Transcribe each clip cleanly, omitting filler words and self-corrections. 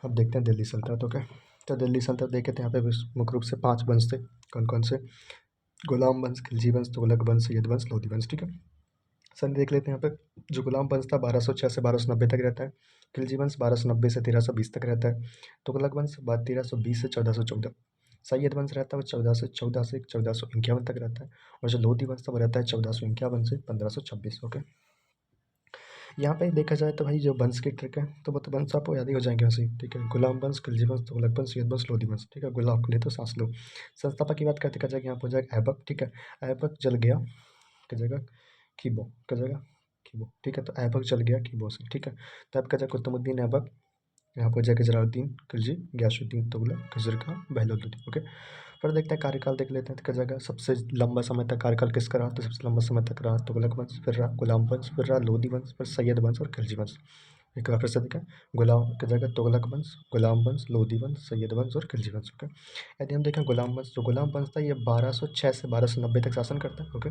अब देखते हैं दिल्ली सल्तनत। ओके, तो दिल्ली सल्तनत देखे तो यहाँ पे मुख्य रूप से 5 वंश थे। कौन कौन से? गुलाम वंश, खिलजी वंश, तुगलक वंश, सैयद वंश, लोधी वंश। ठीक है, सन देख लेते हैं यहाँ पे। जो गुलाम वंश था 1206 से 1290 तक रहता है। खिलजी वंश 1290 से 1320 तक रहता है। तुगलक वंश 1320 से 1414। सैयद वंश रहता है वो 1414 से 1451 तक रहता है। और जो लोधी वंश था वो रहता है 1451 से 1526। ओके, यहाँ पे देखा जाए तो भाई जो वंश की ट्रिक है तो वो तो वंश आपको याद ही हो जाएंगे वैसे ही। ठीक है, गुलाम वंश, खिलजी वंश, तुगलक वंश, सैयद वंश, लोधी वंश। ठीक है, गुलाम के लिए तो सांस लो। संस्थापक की बात करते जाएगा, यहाँ पर हो जाएगा ऐबक। ठीक है, ऐबक जल गया की जगह कीबो की जगह कीबो। ठीक है, तो ऐबक चल गया कीबो से। ठीक है, तब का जाए कुतुबुद्दीन ऐबक, यहाँ पर जाके जलालुद्दीन खिलजी, गयासुद्दीन तुगलक, खिजर खां, बहलोलुद्दीन। ओके, फिर देखते हैं कार्यकाल देख लेते हैं। तो क्या जगह सबसे लंबा समय तक कार्यकाल किसका रहा? तो सबसे लंबा समय तक रहा तुगलक वंश, फिर रहा गुलाम वंश, फिर रहा लोधी वंश, फिर सैयद वंश और खिलजी वंश। एक बार फिर से देखें, गुलाम की जगह तुगलक वंश, गुलाम वंश, लोधी वंश, सैयद वंश और खिलजी वंश। ओके, यदि हम देखें गुलाम वंश, जो गुलाम वंश था ये 1206 से 1290 तक शासन करता है। ओके,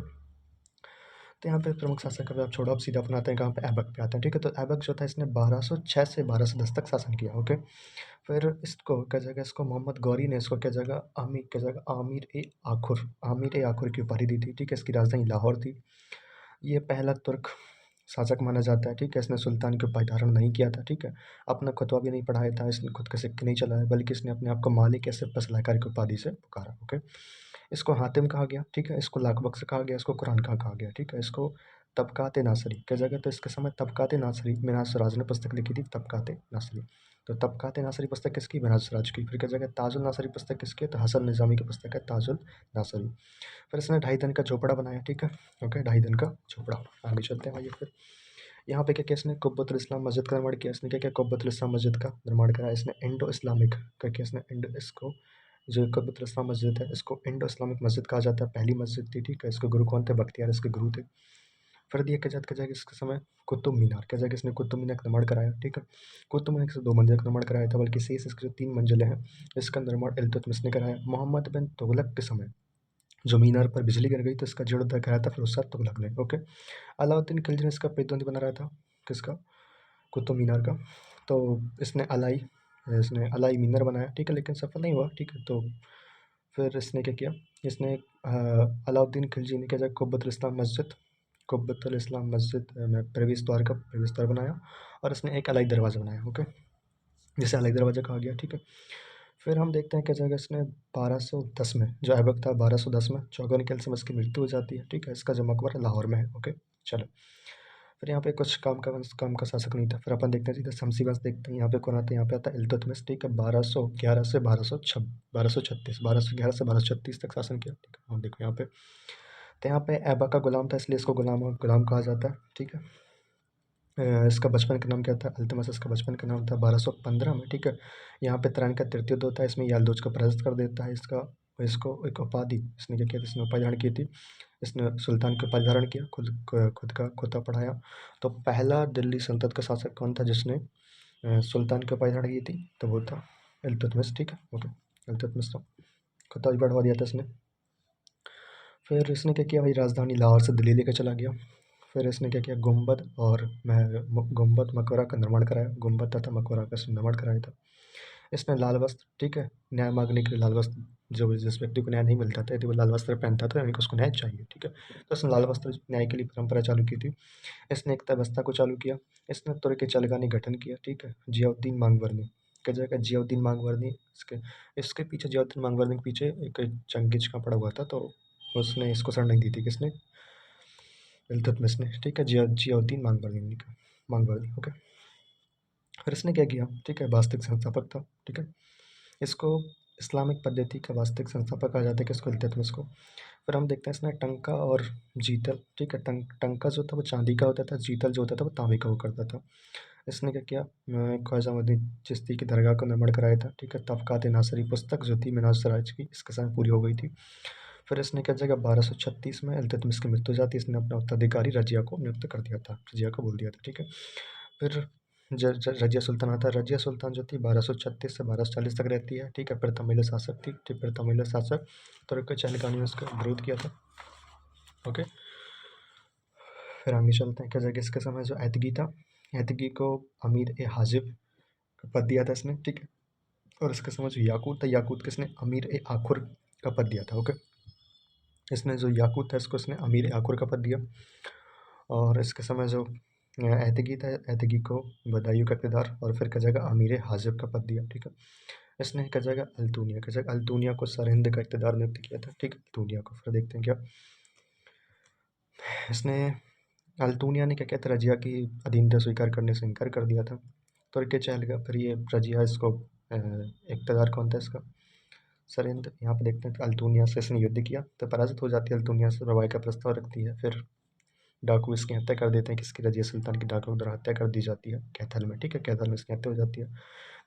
तो यहाँ पे प्रमुख शासक अगर आप छोड़ो, आप सीधा अपनाते हैं कहाँ पे? ऐबक पे आते हैं। ठीक है, तो ऐबक जो था इसने 1206 से 1210 तक शासन किया। ओके, फिर इसको क्या जगह, इसको मोहम्मद गौरी ने इसको क्या जगह आमिर क्या जगह आमिर ए आखुर की उपाधि दी थी। ठीक है, इसकी राजधानी लाहौर थी। ये पहला तुर्क शासक माना जाता है। ठीक है, इसने सुल्तान की उपाधि धारण नहीं किया था। ठीक है, अपना खुतबा भी नहीं पढ़ाया था, इसने खुद के सिक्के नहीं चलाए, बल्कि इसने अपने आप को मालिक या सिर्फ सलाहकार की उपाधि से पुकारा। ओके, इसको हातिम कहा गया। ठीक है, इसको लाखबख्श कहा गया, इसको कुरान कहा गया। ठीक है, इसको तबकात नासरी क्या जगह, तो इसके समय तबकात नासरी मिनाज सराज ने पुस्तक लिखी थी, तबकात नासरी। तो तबकात नासरी पुस्तक किसकी? मिनाज सराज की। फिर क्या जगह ताजुल नासरी पुस्तक किसकी? तो हसन निज़ामी की पुस्तक है ताजुल नासरी। फिर इसने 2.5 दिन का झोपड़ा बनाया। ठीक है, ओके, 2.5 दिन का झोपड़ा। आगे चलते हैं भाई। फिर यहाँ पे क्या किया इसने? कुब्बतुल इस्लाम मस्जिद का निर्माण किया। इसने क्या किया? कुब्बतुल इस्लाम मस्जिद का निर्माण कराया इसने। इंडो इस्लामिक क्या किया इसने? इसको जो कुब्बतुल इस्लाम मस्जिद है इसको इंडो इस्लामिक मस्जिद कहा जाता है, पहली मस्जिद थी। ठीक है, इसके गुरु कौन थे? बख्तियार इसके गुरु थे। फिर दिया क्या जाता है इसके समय कुतुब मीनार क्या जाएगा, इसने कुतुब मीनार का निर्माण कराया। ठीक है, कुतुब मीनार से 2 मंजिल का निर्माण कराया था, बल्कि शेष इसके जो 3 मंजिलें हैं इसका निर्माण इल्तुतमिश ने कराया। मोहम्मद बिन तुगलक के समय जो मीनार पर बिजली गिर गई तो इसका जीर्णोद्धार कराया था फिरोज शाह तुगलक ने। ओके, अलाउद्दीन खिलजी ने इसका प्रतिद्वंदी बना रहा था, किसका? कुतुब मीनार का। तो इसने अलाई मीनार बनाया। ठीक है, लेकिन सफल नहीं हुआ। ठीक है, तो फिर इसने क्या किया? इसने अलाउद्दीन खिलजी ने क्या कुब्बतुल इस्लाम मस्जिद में प्रवेश द्वार बनाया, और इसने एक अलाई दरवाज़ा बनाया। ओके, जिसे अलाई दरवाज़ा कहा गया। ठीक है, फिर हम देखते हैं क्या जाएगा इसने 1210 में, जो ऐबक था 1210 में चौगन कैल से इसकी मृत्यु हो जाती है। ठीक है, इसका जो मकबरा लाहौर में है। ओके, चलो, फिर यहाँ पे कुछ काम का शासक नहीं था। फिर अपन देखते हैं सीधा शमसी वंश देखते हैं। यहाँ पे कौन आता है? यहाँ पे आता है इल्तुतमिश। ठीक है, 1211 से 1236 1211 से 1236 तक शासन किया। ठीक है, हम देखो यहाँ पे, तो यहाँ पे ऐबक का गुलाम था इसलिए इसको गुलाम कहा जाता है। ठीक है, इसका बचपन का नाम क्या था? अल्तमश इसका बचपन का नाम था 1215 में। ठीक है, यहाँ पे त्रैन का तृतीय युद्ध होता है, इसमें याल्दोज को पराजित कर देता है। इसको एक उपाधि इसने क्या किया? इसने उपाधि धारण की थी, इसने सुल्तान की उपाधि धारण किया, खुद का खुदा पढ़ाया। तो पहला दिल्ली सल्तनत का शासक कौन था जिसने सुल्तान की उपाधि धारण की थी? तो वो था इल्तुतमिश। ठीक है, ओके, इल्तुतमिश था, खुदा भी बढ़वा दिया था इसने। फिर इसने क्या किया भाई? राजधानी लाहौर से दिल्ली लेकर चला गया। फिर इसने क्या किया? गुंबद मकबरा का निर्माण कराया, गुंबद तथा मकबरा का निर्माण कराया था। इसने लाल वस्त्र, ठीक है, न्याय मांगने के लिए लाल वस्त्र, जो जिस व्यक्ति को न्याय नहीं मिलता था यदि वो लाल वस्त्र पहनता था यानी कि उसको न्याय चाहिए। ठीक है, तो इसने लाल वस्त्र न्याय के लिए परंपरा चालू की थी। इसने एकता व्यवस्था को चालू किया। इसने तुर्क चलगानी गठन किया। ठीक है, जियाउद्दीन मांगवर्नी क्या जगह? जियाउद्दीन मांगवर्नी इसके इसके पीछे जियाउद्दीन मांगवर्नी के पीछे एक चंगेज का पड़ा हुआ था, तो उसने इसको शरण नहीं दी थी। किसने? इल्तुतमिश ने। ठीक है, जियाउद्दीन मांगवर्नी। ओके, फिर इसने क्या किया? ठीक है, वास्तविक संस्थापक था। ठीक है, इसको इस्लामिक पद्धति का वास्तविक संस्थापक कहा जाता है, किसको? इल्तुतमिश को। फिर हम देखते हैं इसने टंका और जीतल, ठीक है, टंका जो था वो चांदी का होता था, जीतल जो होता था वो तांबे का हुआ करता था। इसने क्या किया? ख्वाजा मोहम्मद चिश्ती की दरगाह का निर्माण कराया था। ठीक है, तबकात नासरी पुस्तक जो थी मिनाज सराज की, इसके समय पूरी हो गई थी। फिर इसने क्या जगह 1236 में इल्तुतमिश की मृत्यु हो जाती है, इसने अपना उत्तराधिकारी रजिया को नियुक्त कर दिया था, रजिया को बोल दिया था। ठीक है, फिर रजिया सुल्तान आता है। रजिया सुल्तान जो थी 1236 से 1240 तक रहती है। ठीक है, फिर तमिल शासक थी। ठीक, फिर तमिल शासक तुर्क चालगानी ने उसका विरोध किया था। ओके, फिर आगे चलते हैं क्या जगह इसके समय जो ऐतगी था, ऐतगी को अमीर ए हाजिब का पद दिया था इसने, ठीक है। और इसके समय जो याकूत था, याकूत किसने, अमीर ए आखुर का पद दिया था, ओके। इसने जो याकूत था इसको इसने अमीर ए आखुर का पद दिया। और इसके समय जो एहतगी था, एहतगी को बदायूं का इक़्तिदार, और फिर क्या जाएगा अमीर हाजिब का पद दिया, ठीक है। इसने क्या जाएगा अल्तूनिया, क्या जाएगा अल्तूनिया को सरहिंद का इक़्तिदार नियुक्त किया था, ठीक है, अल्तूनिया को। फिर देखते हैं क्या इसने, अल्तूनिया ने क्या किया था, रजिया की अधीनता स्वीकार करने से इनकार कर दिया था। तुर्की चहल का फिर ये रजिया इसको इक़्तिदार कौन था इसका, सरहिंद। यहाँ पे देखते हैं तो अल्तूनिया से इसने युद्ध किया तो पराजित हो जाती है अल्तूनिया से, रवाई का प्रस्ताव रखती है। फिर डाकू इसकी हत्या कर देते हैं, किसकी, रजिया सुल्तान की डाकुओं द्वारा हत्या कर दी जाती है कैथल में, ठीक है, कैथल में इसकी हत्या हो जाती है।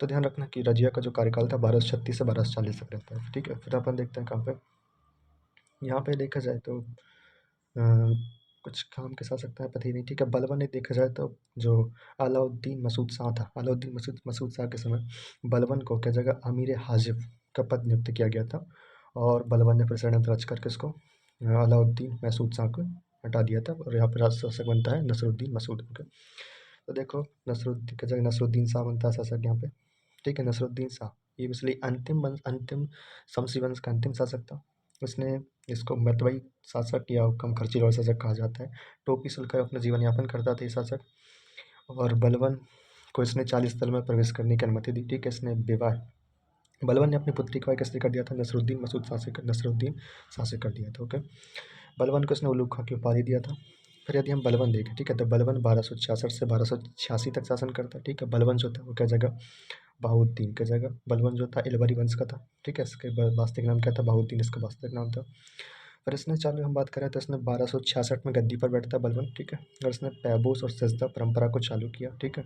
तो ध्यान रखना कि रजिया का जो कार्यकाल था 1236 से 1240 तक रहता है, ठीक है। फिर अपन देखते हैं कहाँ पे, यहाँ पे देखा जाए तो कुछ काम के साथ सकता है पता ही नहीं, ठीक है। बलबन ने देखा जाए तो जो अलाउद्दीन मसूद शाह था, अलाउद्दीन मसूद शाह के समय बलबन को क्या जगह अमीर हाजिब का पद नियुक्त किया गया था। और बलबन ने फिर षड्यंत्र रच करके इसको अलाउद्दीन मसूद शाह को हटा दिया था, और यहाँ पर राज शासक बनता है नसरुद्दीन मसूद, ओके। तो देखो नसरुद्दीन की जगह नसरुद्दीन शाह बनता है शासक यहाँ पे, ठीक है। नसरुद्दीन शाह ये इसलिए अंतिम शमसी वंश का अंतिम शासक था। उसने इसको मतवई शासक या कम खर्चीला शासक कहा जाता है। टोपी सिलकर अपना जीवन यापन करता था ये शासक। और बलबन को इसने 40 दल में प्रवेश करने की अनुमति दी, ठीक है। इसने विवाह, बलबन ने अपनी पुत्री का विवाह किससे कर दिया था, नसरुद्दीन मसूद शाह से, नसरुद्दीन शाह से कर दिया था, ओके। बलबन को इसने उलूग खां की उपाधि दिया था। फिर यदि हम बलबन देखें, ठीक है, तो बलबन 1266 से 1286 तक शासन करता है, ठीक है। बलबन जो था वो क्या जगह बहाउद्दीन की जगह, बलबन जो था इलवरी वंश का था, ठीक है। इसके वास्तविक नाम क्या था, बहाउद्दीन इसका वास्तविक नाम था। फिर इसने चालू हम बात करें तो इसने 1266 में गद्दी पर बैठता है बलबन, ठीक है। और इसने पैबूस और सजदा परंपरा को चालू किया, ठीक है।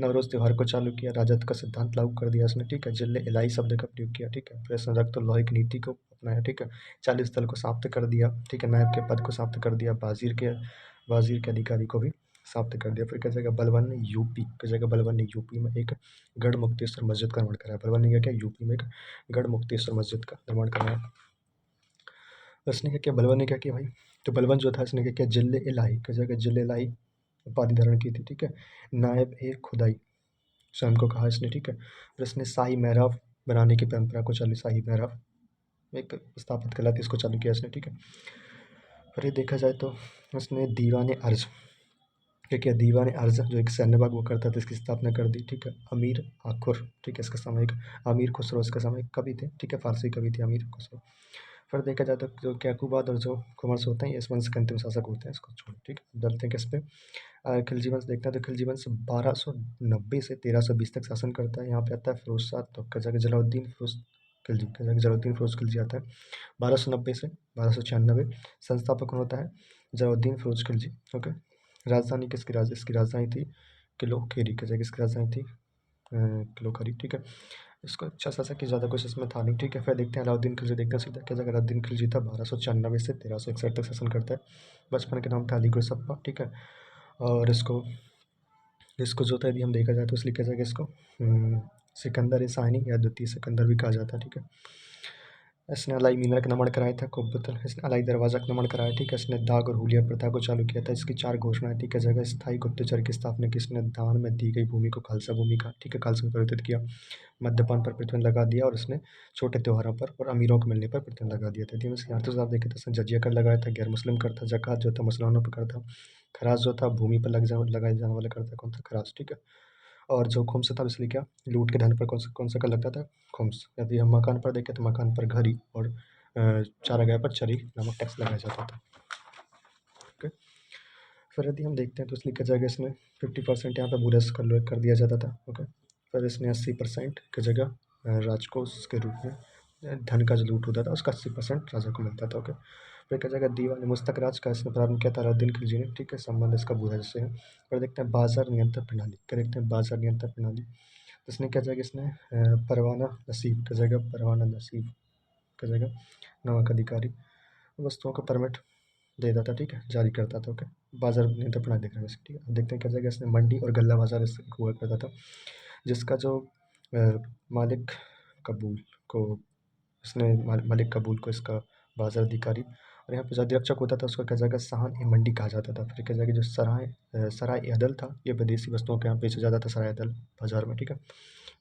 नवरोज़ त्यौहार को चालू किया, राजत्व का सिद्धांत लागू कर दिया इसने, ठीक है। जिले इलाही शब्द का प्रयोग किया, ठीक है। फिर इसने रक्त और लोहे की नीति को अपनाया, ठीक है। 40 दल को समाप्त कर दिया, ठीक है। नायब के पद को समाप्त कर दिया, वाजीर के अधिकारी को भी समाप्त कर दिया। फिर क्या जगह बलबन ने यूपी की जगह, बलबन ने यूपी में एक गढ़ मुक्तेश्वर मस्जिद का निर्माण कराया। बलबन ने क्या किया, यूपी में एक गढ़ मुक्तेश्वर मस्जिद का निर्माण कराया। इसने क्या किया, बलबन ने क्या किया भाई, तो बलबन जो था इसने क्या किया, जिले इलाही की जगह जिले इलाही उपाधि धारण की थी, ठीक है। नायब ए खुदाई स्वयं को कहा इसने, ठीक है। और इसने शाही महराब बनाने की परंपरा को चालू, शाही महराब एक स्थापित कला थी, इसको चालू किया इसने, ठीक है। फिर ये देखा जाए तो उसने दीवान अर्ज, ठीक है, दीवान अर्ज जो एक सैन्य बाग वो करता था, इसकी स्थापना कर दी, ठीक है। अमीर आखुर, ठीक है, इसका सामयिक अमीर खुसरो इसका सामयिक कवि थे, ठीक है, फारसी कवि थे अमीर खुसरो। फिर देखा जाए तो जो कैकुबाद और जो कुमर्स होते हैं ये इस वंश के अंतिम शासक होते हैं, इसको छोड़, ठीक है। डलते हैं किस पे, खिलजी वंश देखते हैं तो खिलजी वंश 1290 से 1320 तक शासन करता है। यहाँ पे आता है फिरोज शाह, तो कजा जलालुद्दीन फिरोज खिलजी, कजा जलालुद्दीन फिरोज खिलजी आता है 1290 से 1296। संस्थापक कौन होता है, जलालुद्दीन फिरोज खिलजी, ओके। राजधानी किसकी, इसकी राजधानी थी किलोखेरी, कजा किसकी राजधानी थी किलोखरी, ठीक है। इसको अच्छा शासक की ज़्यादा कुछ इसमें था नहीं, ठीक है। फिर देखते हैं अलाउद्दीन खिलजी, देखते हैं सीधा क्या जगह, अलाउद्दीन खिलजी था 1296 से 1361 तक शासन करता है। बचपन के नाम था अली गुरसप्पा, ठीक है। और इसको इसको जो था यदि हम देखा जाए तो इसलिए कहा जाएगा इसको सिकंदर सानी या द्वितीय सिकंदर भी कहा जाता है, ठीक है। इसने अलाई मीनार का निर्माण कराया था, कुब्बतुल, इसने अलाई दरवाज़ा का निर्माण कराया, ठीक है। इसने दाग और हुलिया प्रथा को चालू किया था, इसकी 4 घोषणाएं थी, किस जगह स्थायी गुप्तचर की स्थापना की, इसने दान में दी गई भूमि को खालसा भूमि का, ठीक है, खालसा में परिवर्तित किया। मद्यपान पर प्रतिबंध लगा दिया, और उसने छोटे त्योहारों पर और अमीरों को मिलने पर प्रतिबंध लगा दिया था। यदि हम इसके अर्थशास्त्र आप देखें तो इसने जजिया कर लगाया था, गैर मुस्लिम कर था, ज़कात जो था मुसलमानों पर कर था, खराज जो था भूमि पर लगाए जाने वाला कर था, कौन था, खराज, ठीक है। और जो खुम्स था इसलिए क्या, लूट के धन पर कौन सा कर लगता था, खुम्स। यदि हम मकान पर देखें तो मकान पर घरी और चारागाह पर चरी नामक टैक्स लगाया जाता था, ओके। फिर यदि हम देखते हैं तो इसलिए क्या जगह इसने 50% यहाँ पर बुरस कर दिया जाता था, ओके। फिर इसने 80% की जगह राजकोष के रूप में धन का जो लूट होता था उसका 80% राजा को मिलता था, ओके। फिर क्या जगह दीवान मुस्तक राज का इसने प्रारंभ किया था अलाउद्दीन खिलजी ने, ठीक है। संबंध इसका बुरा से है। फिर देखते हैं बाजार नियंत्रण प्रणाली, क्या देखते हैं बाजार नियंत्रण प्रणाली, तो इसने क्या जगह इसने परवाना नसीब की जगह, परवाना नसीब की जगह नमक अधिकारी वस्तुओं का परमिट दे देता, ठीक है, जारी करता था, ओके। बाजार नियंत्रण प्रणाली देख रहे हैं, ठीक है। अब देखते हैं क्या जगह इसने मंडी और गल्ला बाजार इससे हुआ करता था, जिसका जो मालिक कबूल को इसने मालिक कबूल को इसका बाजार अधिकारी और यहाँ पे जो अध्यक्षक होता था उसको क्या जाएगा साहन ए मंडी कहा जाता था। फिर क्या जाएगा जो सराय ए अदल था, ये विदेशी वस्तुओं के यहाँ बेचा जाता था सराय अदल बाजार में, ठीक है।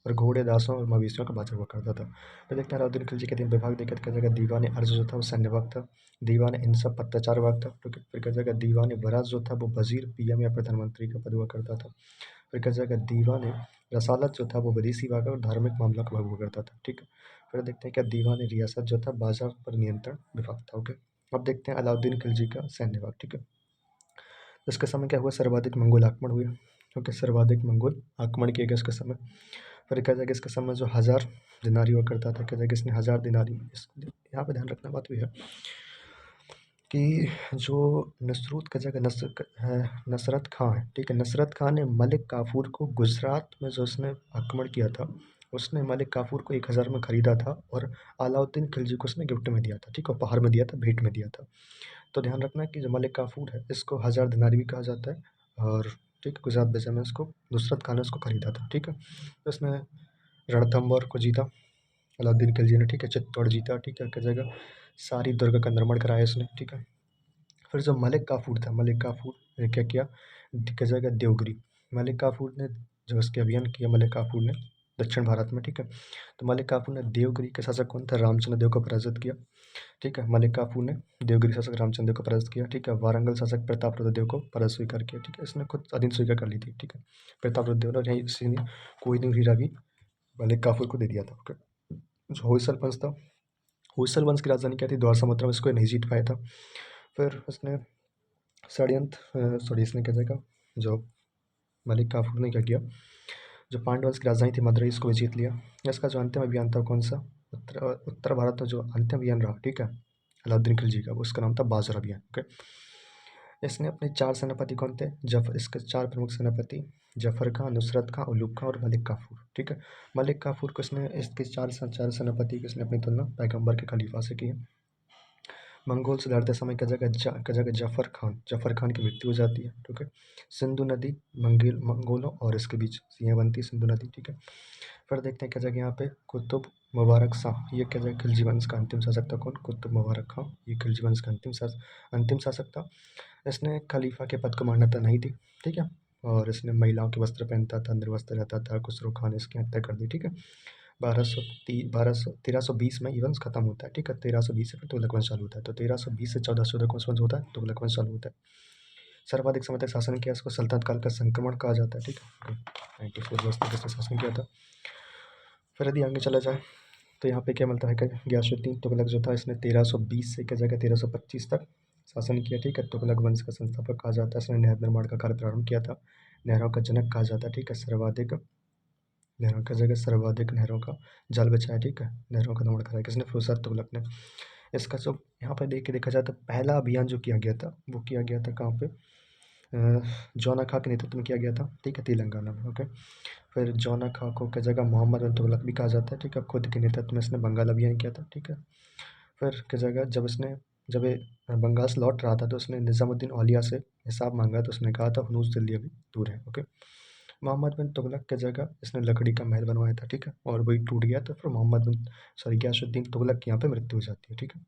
और घोड़े दासों और मवेशियों का बाजार हुआ करता था। फिर देखते हैं अलाउद्दीन खिलजी के 3 विभाग देखे तो क्या जाएगा दीवान अर्ज जो था वो सैन्य विभाग था, दीवान इंसाफ पत्राचार विभाग था, ठीक है। फिर क्या जाएगा दीवान वराज जो था वो वजीर पीएम या प्रधानमंत्री का पद हुआ करता था। फिर क्या जाएगा दीवान रसालत जो था वो विदेशी विभाग और धार्मिक मामलों का विभाग हुआ करता था, ठीक है। फिर देखते हैं क्या दीवान रियासत जो था बाजार पर नियंत्रण विभाग था, ओके। अब देखते हैं अलाउद्दीन खिलजी का सैन्य विभाग, ठीक है। इसके समय क्या हुआ सर्वाधिक मंगोल आक्रमण हुए, क्योंकि सर्वाधिक मंगोल आक्रमण किए गए इसके समय। फिर क्या जाएगा इसके समय जो 1000 दिनारी हुआ करता था, क्या जाएगा इसने 1000 दिनारी, यहाँ पे ध्यान रखना बात हुई है कि जो नसरूत का जगह नसरत खां है, ठीक है। नसरत खां ने मलिक काफूर को गुजरात में जो उसने आक्रमण किया था, उसने मलिक काफूर को 1000 में खरीदा था और अलाउद्दीन खिलजी को उसने गिफ्ट में दिया था, ठीक है, उपहार में दिया था, भेंट में दिया था। तो ध्यान रखना कि जो मलिक काफूर है इसको 1000 दिनारी भी कहा जाता है, और ठीक है गुजरात बेचे में इसको नुसरत खान ने उसको खरीदा था, ठीक है। तो इसने रणथंबोर को जीता अलाउद्दीन खिलजी ने, ठीक है। चित्तौड़ जीता, ठीक है। क्या जगह सारी दुर्ग का निर्माण कराया इसने, ठीक है। फिर जो मलिक काफूर था, मलिक काफूर ने क्या किया, क्या जगह देवगिरी, मलिक काफूर ने जो उसके अभियान किया मलिक काफूर ने दक्षिण भारत में, ठीक है। तो मलिक काफूर ने देवगिरी के शासक कौन था, रामचंद्र देव को पराजित किया, ठीक है। मलिक काफूर ने देवगिरी शासक रामचंद्र देव को पराजित किया, ठीक है। वारंगल शासक प्रतापरुद्र देव को पराजित स्वीकार किया, ठीक है। इसने खुद अधीन स्वीकार कर ली थी, ठीक है, प्रतापरुद्र देव ने, और यहीं इसी ने कोई नहीं हीरा भी मलिक काफूर को दे दिया था, ओके। जो होयसल वंश था, होयसल वंश की राजधानी क्या थी, द्वारका, मतलब इसको ये नहीं जीत पाया था। फिर उसने सॉरी इसने क्या जाएगा जो मलिक काफूर ने क्या किया, जो पांडव वंश की राजधानी थी मदुरई, इसको भी जीत लिया। इसका जो अंतिम अभियान था कौन सा, उत्तर भारत में जो अंतिम अभियान रहा, ठीक है, अलाउद्दीन खिलजी का, उसका नाम था बाजार अभियान, ओके। इसने अपने 4 सेनापति कौन थे, इसके 4 प्रमुख सेनापति जफर खां, नुसरत खां, उलूग खां और मलिक काफूर, ठीक है। मलिक काफूर को इसने इसके 4 सेनापति को इसने अपनी तुलना पैगंबर के खलीफा से की है। मंगोल से लड़ते समय क्या जगह जफर खान की मृत्यु हो जाती है, ठीक है। सिंधु नदी मंगोलों और इसके बीच सीमा बनती है, सिंधु नदी, ठीक है। फिर देखते हैं क्या जगह यहाँ पे कुतुब मुबारक शाह, ये क्या जगह खिलजी वंश का अंतिम शासक था कौन, कुतुब मुबारक खां, ये खिलजी वंश का अंतिम शासक था। इसने खलीफा के पद को मान्यता नहीं दी, ठीक है, और इसने महिलाओं के वस्त्र पहनता था, निर्वस्त्र रहता था। खुसरो खान ने इसकी हत्या कर दी, ठीक है। 1320 में ये वंश खत्म होता है, ठीक है। 1320 से फिर तुगलक वंश चालू होता है, तो 1320 से 1414 कौन सा वंश होता है, तुगलक वंश चालू होता है। सर्वाधिक समय तक शासन किया, इसको सल्तनत काल का संक्रमण कहा जाता है, ठीक है। 94 वर्ष तक इसने शासन किया था। फिर यदि आगे चला जाए तो यहाँ पे क्या मिलता है कि गयासुद्दीन तुगलक जो था इसने 1320 से क्या जाएगा 1325 तक शासन किया, ठीक है। तुगलक वंश का संस्थापक कहा जाता है, इसने नहर निर्माण का कार्य प्रारंभ किया था, नहरों का जनक कहा जाता है, ठीक है। सर्वाधिक नहरों का जाल बिछाया, ठीक है, नहरों का निर्माण कराया किसने, फुरसत तुगलक ने। इसका जो यहाँ पे देखा जाए तो पहला अभियान जो किया गया था वो किया गया था कहाँ पे, जौना खां के नेतृत्व में किया गया था, ठीक है, तेलंगाना में, ओके। फिर जौना खां को क्या जगह मोहम्मद बिन तुगलक भी कहा जाता है, ठीक है, खुद के नेतृत्व में इसने बंगाल अभियान किया था, ठीक है। फिर क्या जगह जब ये बंगाल से लौट रहा था तो उसने निज़ामुद्दीन औलिया से हिसाब मांगा, तो उसने कहा था हनूज दिल्ली अभी दूर है, ओके। मोहम्मद बिन तुगलक की जगह इसने लकड़ी का महल बनवाया था, ठीक है, और वही टूट गया, तो फिर गयासुद्दीन तुगलक की यहाँ पे मृत्यु हो जाती है, ठीक है।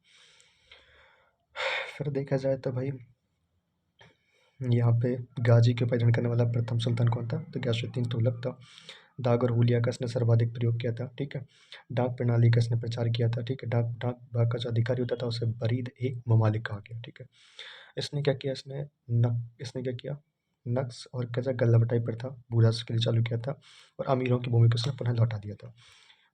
फिर देखा जाए तो भाई यहाँ पे गाजी के ऊपर जंग करने वाला प्रथम सुल्तान कौन था, तो गयासुद्दीन तुगलक था। डाक और हुलिया का इसने सर्वाधिक प्रयोग किया था, ठीक है। डाक प्रणाली का इसने प्रचार किया था, ठीक है। डाक डाक विभाग का जो अधिकारी होता था उसे बरीद ए ममालिक कहा गया, ठीक है। इसने क्या किया, इसने क्या किया, नक्श और कजा गल्लाबटाई प्रथा भूराज के लिए चालू किया था, और अमीरों की भूमि को इसने पुनः लौटा दिया था।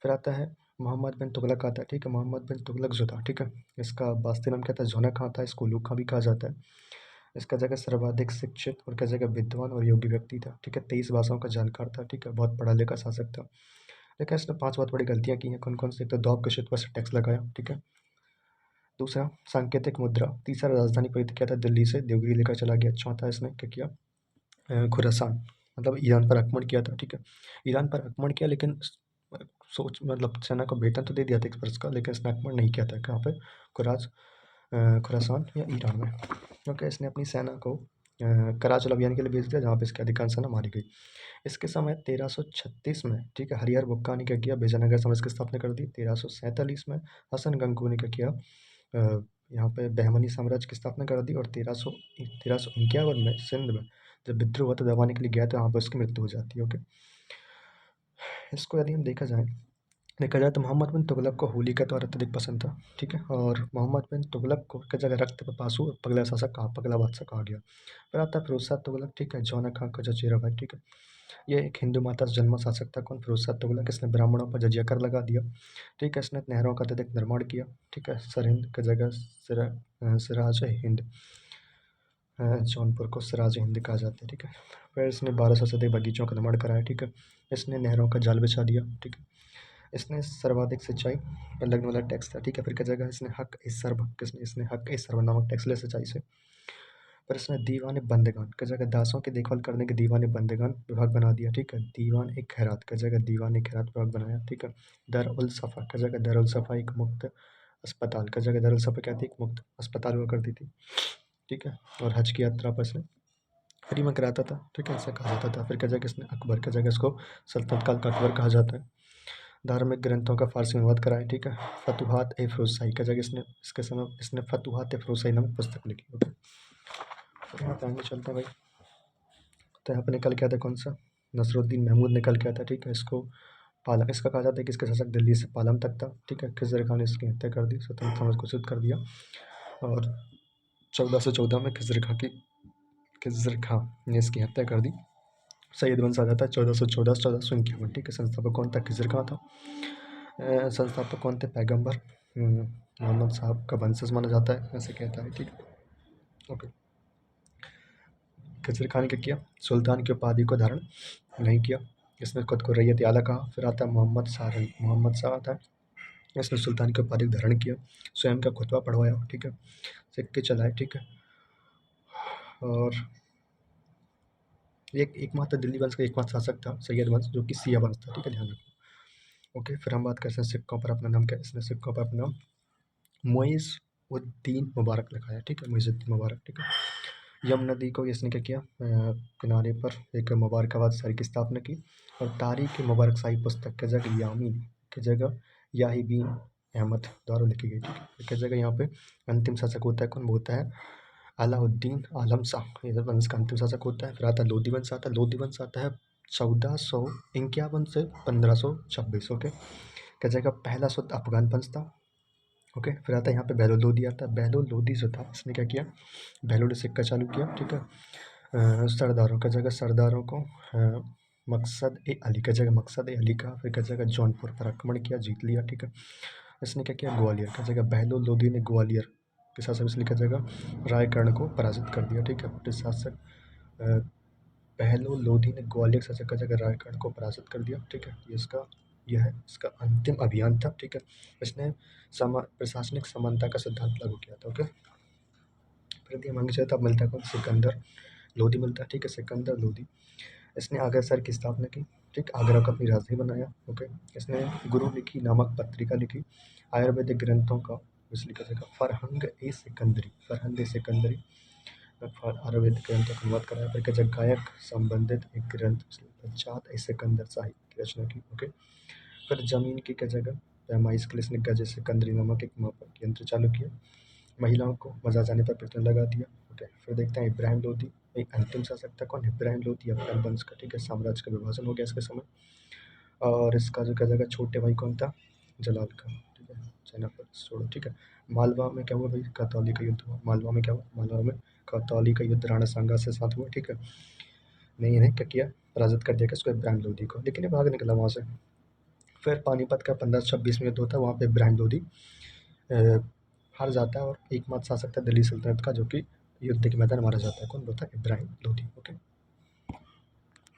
फिर आता है मोहम्मद बिन तुगलक आता है, ठीक है। मोहम्मद बिन तुगलक जो था, ठीक है, इसका वास्तविक नाम क्या था, जोना खां था, इसको उलूग खां भी कहा जाता है। इसका जगह सर्वाधिक शिक्षित और क्या जगह विद्वान और योग्य व्यक्ति था, ठीक है। 23 भाषाओं का जानकार था, ठीक है, बहुत पढ़ा लिखा शासक था। लेकिन इसने 5 बहुत बड़ी गलतियां की हैं, कौन कौन से, एक तो दौब के क्षेत्र पर से टैक्स लगाया, ठीक है। दूसरा सांकेतिक मुद्रा, तीसरा राजधानी परिवर्तित किया था दिल्ली से देवगिरी लेकर चला गया, चौथा इसने क्या किया, खुरासान मतलब ईरान पर आक्रमण किया था, ठीक है। ईरान पर आक्रमण किया, लेकिन सोच मतलब सेना को वेतन तो दे दिया था 1 वर्ष का, लेकिन इसने आक्रमण नहीं किया था कहाँ पे, खुरासान या ईरान में, क्योंकि इसने अपनी सेना को कराचल अभियान के लिए भेज दिया, जहाँ पे इसकी अधिकांश सेना मारी गई। इसके समय 1336 में, ठीक है, हरिहर बुक्का ने क्या किया, विजयनगर साम्राज्य की स्थापना कर दी। 1347 में हसन गंगू ने क्या किया, यहाँ पे बहमनी साम्राज्य की स्थापना कर दी और 1351 में सिंध में जब विद्रोह हुआ तो दबाने के लिए गया तो यहाँ पर उसकी मृत्यु हो जाती है। ओके, इसको यदि हम देखा जाए तो मोहम्मद बिन तुगलक को होली का त्यौहार अत्यधिक पसंद था। ठीक है, और मोहम्मद बिन तुगलक को की जगह रक्त पिपासु और पगला शासक कहा, पगला बादशाह कहा गया। फिर आता है फिरोज शाह तुगलक। ठीक है, जौना खां का चचेरा भाई। ठीक है, ये एक हिंदू माता से जन्मा शासक था। कौन? फिरोज शाह तुगलक। इसने ब्राह्मणों पर जजिया कर लगा दिया। ठीक है, इसने नहरों का अत्यधिक निर्माण किया। ठीक है, सरहिंद की जगह सिराज हिंद, जौनपुर को सिराज हिंद कहा जाता है। ठीक है, फिर इसने 1200 से अधिक बगीचों का निर्माण कराया। ठीक है, इसने नहरों का जाल बिछा दिया। ठीक है, इसने सर्वाधिक सिंचाई पर लगने वाला टैक्स था। ठीक है, फिर क्या जगह इसने हक ए सर्व नामक टैक्स लिया सिंचाई से। पर इसने दीवान बंदगान की जगह दासों की देखभाल करने के दीवान बंदगान विभाग बना दिया। ठीक है, दीवान एक खैरात की जगह दीवान एक खैरात विभाग बनाया। ठीक है, दर उल सफ़ा की जगह दर उल सफ़ा एक मुक्त अस्पताल की जगह दर उल सफ़ा क्या थी? एक मुक्त अस्पताल हुआ करती थी। ठीक है, और हज की यात्रा पर इसने फ्री में कराता था। ठीक है, ऐसा कहा जाता था। फिर क्या जगह इसने अकबर की जगह इसको सल्तनत काल का अकबर कहा जाता है। धार्मिक ग्रंथों का फारसी में अनुवाद कराया। ठीक है, फतुहात ए फ़िरोज़शाही की जगह इसने फतुहात ए फ़िरोज़शाही नामक पुस्तक लिखी। ओके, फिर यहाँ पे आगे चलते हैं भाई। तो यहाँ पे निकल के आता है कौन सा? नसरुद्दीन महमूद निकल के आता है। ठीक है, इसको पालम इसका कहा जाता है कि इसका शासक दिल्ली से पालम तक था। ठीक है, खिज़र खान ने इसकी हत्या कर दी, स्वतंत्रता घोषित कर दिया। और 1414 में खिज़र खां ने इसकी हत्या कर दी। सैयद वंश आ जाता है 1414 से 1451। ठीक है, संस्थापक कौन था? खिज़र खां था। संस्थापक कौन थे? पैगंबर मोहम्मद साहब का वंशज माना जाता है, ऐसे कहता है। ठीक है, ओके। खिज़र खान ने क्या किया? सुल्तान की उपाधि को धारण नहीं किया, इसने खुद को रैयत आला कहा। फिर आता है मोहम्मद शाह आता है, इसने सुल्तान की उपाधि को धारण किया, स्वयं का खुतबा पढ़वाया। ठीक है, सिक्के चलाए। ठीक है, और एक एकमात्र दिल्ली वंश का एकमात्र शासक था सैयद वंश, जो कि सिया वंश था। ठीक है, ध्यान रखना। ओके, फिर हम बात करते हैं सिक्कों पर अपना नाम क्या? इसने सिक्कों पर अपना नाम मुइज़ उद्दीन मुबारक लिखा है। ठीक है, मुइज़ुद्दीन मुबारक। ठीक है, यम नदी को इसने क्या किया? किनारे पर एक मुबारकाबाद शहर की स्थापना की। और तारीख मुबारक शाही पुस्तक की जगह यामीन की जगह याहिबीन अहमद द्वारा लिखी गई। ठीक है, की जगह यहाँ पे अंतिम शासक होता है कौन? वो होता है अलाउद्दीन आलम शाह, ये वंश का अंतिम शासक होता है। फिर आता है लोधी वंश आता है। लोधी वंश आता है 1451 से 1526। ओके, की जगह पहला शुद्ध अफगान वंश था। ओके, फिर आता है यहाँ पे बहलोल लोधी आता है। बहलोल लोधी जो था इसने क्या किया? बहलोल सिक्का चालू किया। ठीक है, सरदारों का जगह सरदारों को मकसद ए अली का जगह मकसद ए अली का। फिर का जगह जौनपुर पर आक्रमण किया, जीत लिया। ठीक है, इसने क्या किया? ग्वालियर का जगह बहलोल लोधी ने ग्वालियर के शासक इसलिए का जगह रायकर्ण को पराजित कर दिया। ठीक है, ब्रिटिश शासक बहलोल लोधी ने ग्वालियर शासक का जगह रायगढ़ को पराजित कर दिया। ठीक है, यह है इसका अंतिम अभियान था। ठीक है, इसने प्रशासनिक समानता का सिद्धांत लागू किया था। ओके, फिर यदि हम आगे चलते अब मिलता है कौन? सिकंदर लोधी मिलता है। ठीक है, सिकंदर लोधी इसने आगरा शहर की स्थापना की। ठीक, आगरा को अपनी राजधानी बनाया। ओके, इसने गुरु लिखी नामक पत्रिका लिखी, आयुर्वेदिक ग्रंथों का इसलिए का जगह फरहंग ए सिकंदरी आयुर्वेदिक ग्रंथों का अनुवाद कराया। फिर क्या गायक संबंधित एक ग्रंथ पश्चात ए सिकंदर साहिब की रचना की। ओके, फिर जमीन की क्या जगह पैमाइश के लिए इसने गज सिकंदरी नामक एक मापक यंत्र चालू किया, महिलाओं को मजा जाने पर प्रतिबंध लगा दिया। ओके, फिर देखते हैं इब्राहिम लोधी एक अंतिम शासक था कौन? इब्राहिम लोधी अफगान वंश का। ठीक है, साम्राज्य का विभाजन हो गया इसके समय। और इसका जो क्या जगह छोटे भाई कौन था? जलाल खान। ठीक है, चाइना पर छोड़ो। ठीक है, मालवा में क्या हुआ भाई? करतौली का युद्ध हुआ। मालवा में क्या हुआ? मालवा में करतौली का युद्ध राणा सांगा से साथ हुआ। ठीक है, नहीं इन्हें क्या किया? पराजित कर दिया किसको? इब्राहिम लोधी को, लेकिन ये भाग निकला वहाँ से। फिर पानीपत का 1526 में युद्ध होता है, वहाँ पे इब्राहिम लोधी हार जाता है और एकमात्र शासक था दिल्ली सल्तनत का, जो कि युद्ध के मैदान मारा जाता है। कौन? होता है इब्राहिम लोधी। ओके।